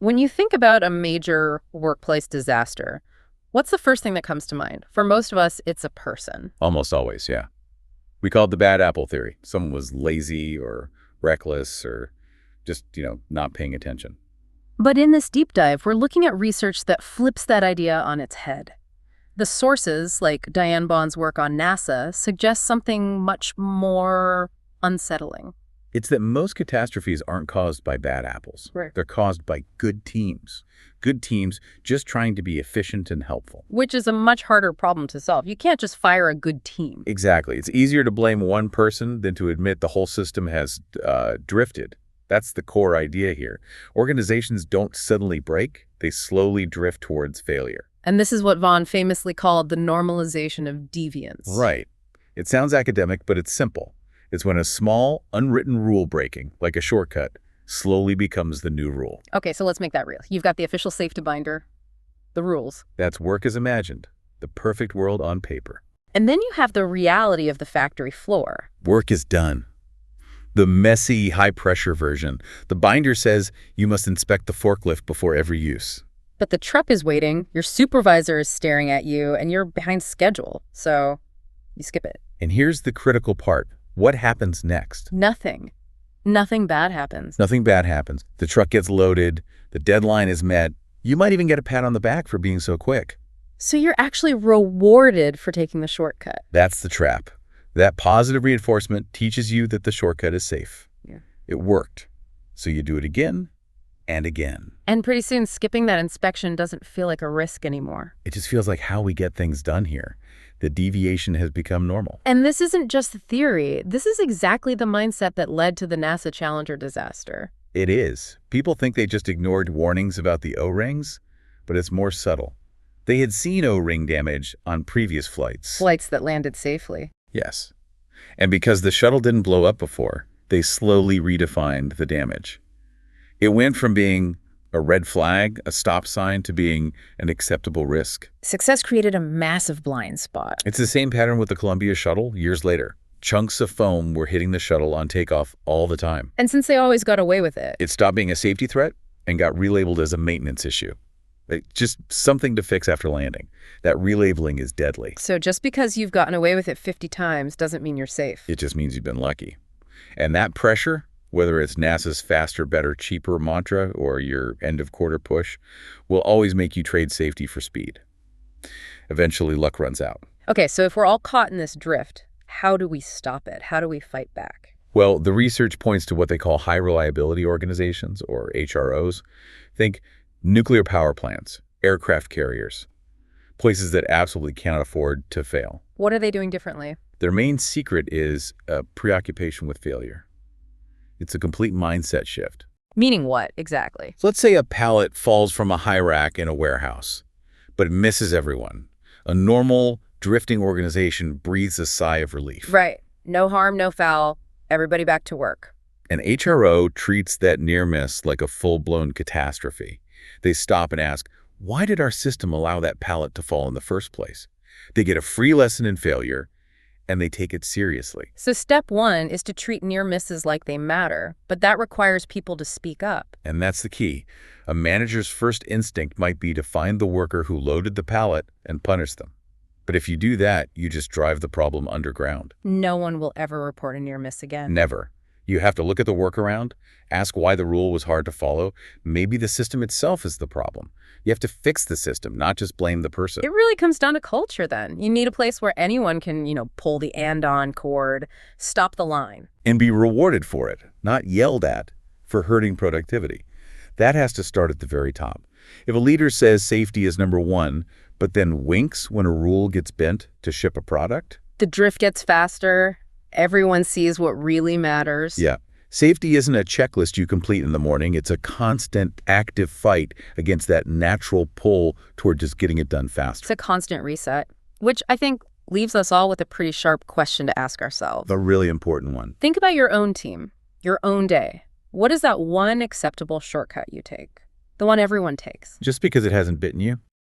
When you think about a major workplace disaster, what's the first thing that comes to mind? For most of us, it's a person. Almost always, yeah. We call it the bad apple theory. Someone was lazy or reckless or just, not paying attention. But in this deep dive, we're looking at research that flips that idea on its head. The sources, like Diane Bond's work on NASA, suggest something much more unsettling. It's that most catastrophes aren't caused by bad apples. Right. They're caused by good teams. Good teams just trying to be efficient and helpful. Which is a much harder problem to solve. You can't just fire a good team. Exactly. It's easier to blame one person than to admit the whole system has drifted. That's the core idea here. Organizations don't suddenly break. They slowly drift towards failure. And this is what Vaughan famously called the normalization of deviance. Right. It sounds academic, but it's simple. It's when a small, unwritten rule breaking, like a shortcut, slowly becomes the new rule. Okay, so let's make that real. You've got the official safety binder, the rules. That's work as imagined, the perfect world on paper. And then you have the reality of the factory floor. Work is done. The messy, high-pressure version. The binder says you must inspect the forklift before every use. But the truck is waiting, your supervisor is staring at you, and you're behind schedule, so you skip it. And here's the critical part. What happens next? Nothing. Nothing bad happens. Nothing bad happens. The truck gets loaded, the deadline is met. You might even get a pat on the back for being so quick. So you're actually rewarded for taking the shortcut. That's the trap. That positive reinforcement teaches you that the shortcut is safe. Yeah. It worked. So you do it again and again. And pretty soon, skipping that inspection doesn't feel like a risk anymore. It just feels like how we get things done here. The deviation has become normal. And this isn't just theory. This is exactly the mindset that led to the NASA Challenger disaster. It is. People think they just ignored warnings about the O-rings, but it's more subtle. They had seen O-ring damage on previous flights. Flights that landed safely. Yes. And because the shuttle didn't blow up before, they slowly redefined the damage. It went from being a red flag, a stop sign, to being an acceptable risk. Success created a massive blind spot. It's the same pattern with the Columbia shuttle years later. Chunks of foam were hitting the shuttle on takeoff all the time. And since they always got away with it, It stopped being a safety threat and got relabeled as a maintenance issue. Just something to fix after landing. That relabeling is deadly. so just because you've gotten away with it 50 times doesn't mean you're safe. It just means you've been lucky. And that pressure, whether it's NASA's faster, better, cheaper mantra or your end-of-quarter push, will always make you trade safety for speed. Eventually, luck runs out. Okay, so if we're all caught in this drift, how do we stop it? How do we fight back? Well, the research points to what they call high-reliability organizations, or HROs. Think nuclear power plants, aircraft carriers, places that absolutely cannot afford to fail. What are they doing differently? Their main secret is a preoccupation with failure. It's a complete mindset shift. Meaning what, exactly? So let's say a pallet falls from a high rack in a warehouse, but it misses everyone. A normal, drifting organization breathes a sigh of relief. Right. No harm, no foul. Everybody back to work. An HRO treats that near miss like a full-blown catastrophe. They stop and ask, why did our system allow that pallet to fall in the first place? They get a free lesson in failure, and they take it seriously. So step one is to treat near misses like they matter, but that requires people to speak up. And that's the key. A manager's first instinct might be to find the worker who loaded the pallet and punish them. But if you do that, you just drive the problem underground. No one will ever report a near miss again. Never. You have to look at the workaround, ask why the rule was hard to follow. Maybe the system itself is the problem. You have to fix the system, not just blame the person. It really comes down to culture then. You need a place where anyone can, pull the and-on cord, stop the line. And be rewarded for it, not yelled at for hurting productivity. That has to start at the very top. If a leader says safety is number one, but then winks when a rule gets bent to ship a product, The drift gets faster. Everyone sees what really matters. yeah. Safety isn't a checklist you complete in the morning. It's a constant, active fight against that natural pull toward just getting it done It's faster. a constant reset, which I think leaves us all with a pretty sharp question to ask ourselves. A really important one. Think about your own team, your own day. What is that one acceptable shortcut you take? The one everyone takes. Just because it hasn't bitten you